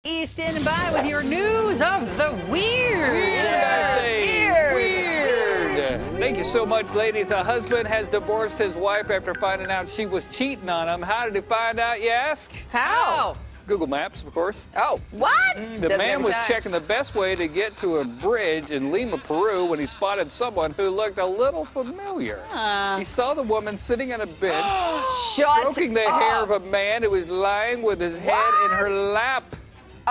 He's standing by with your news of the weird. Weird. Thank you so much, ladies. A husband has divorced his wife after finding out she was cheating on him. How did he find out, you ask? How? Google Maps, of course. Oh, what? The man was checking the best way to get to a bridge in Lima, Peru, when he spotted someone who looked a little familiar. He saw the woman sitting on a bench, stroking the hair of a man who was lying with his head in her lap.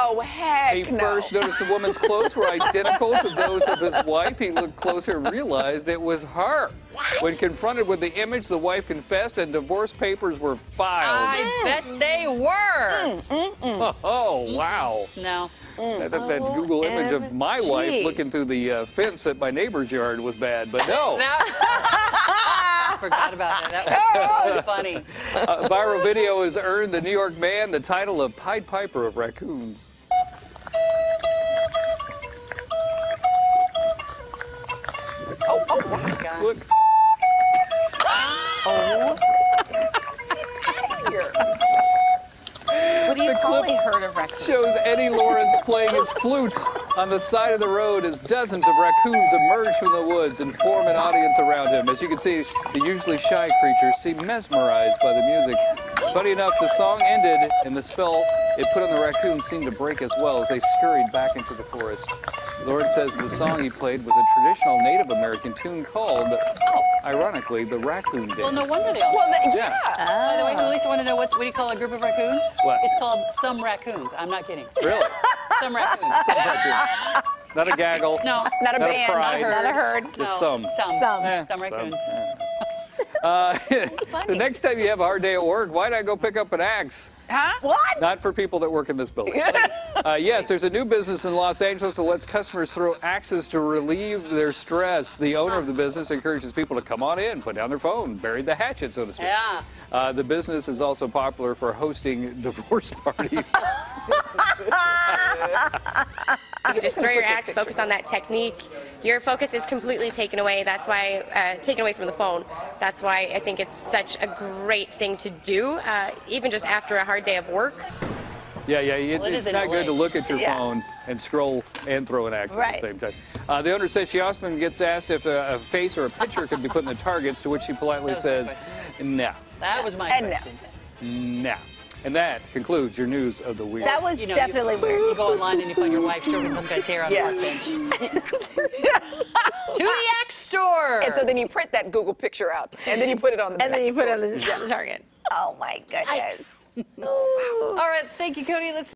Oh, heck He first noticed the woman's clothes were identical to those of his wife. He looked closer and realized it was her. When confronted with the image, the wife confessed and divorce papers were filed. I bet they were. Oh, wow. No. I thought that Google image of my wife looking through the fence at my neighbor's yard was bad, but no. I forgot about it. That was so funny. A viral video has earned the New York man the title of Pied Piper of raccoons. Oh my gosh. Look. What do you call a herd of raccoons? Shows Eddie Lawrence playing his flute on the side of the road as dozens of raccoons emerge from the woods and form an audience around him. As you can see, the usually shy creatures seem mesmerized by the music. Funny enough, the song ended and the spell it put on the raccoons seemed to break as well as they scurried back into the forest. Lawrence says the song he played was a traditional Native American tune called, ironically, the Raccoon Dance. Well, no wonder they all. Well, yeah. By the way, Lisa, want to know what do you call a group of raccoons? What? It's called some raccoons. I'm not kidding. Really? Some raccoons. Some raccoons. Not a gaggle. No. Not a band. pride. Not a herd. Just some. Some raccoons. The next time you have a hard day at work, why not go pick up an axe? Huh? What? Not for people that work in this building. Yes, there's a new business in Los Angeles that lets customers throw axes to relieve their stress. The owner of the business encourages people to come on in, put down their phone, bury the hatchet, so to speak. Yeah. The business is also popular for hosting divorce parties. You can just throw your axe, focus on that technique. Your focus is completely taken away. That's why, taken away from the phone. That's why I think it's such a great thing to do, even just after a hard day of work. Yeah, it's not good to look at your phone and scroll and throw an axe at the same time. The owner says she often gets asked if a face or a picture could be put in the targets, to which she politely says, no. That was my question. No. And that concludes your news of the week. That was definitely weird. You go online and you find your wife stroking some guy's hair on the workbench. To the axe store. And so then you print that Google picture out, and then you put it on the And then you put it on the target. Oh my goodness. All right, thank you, Cody. Let's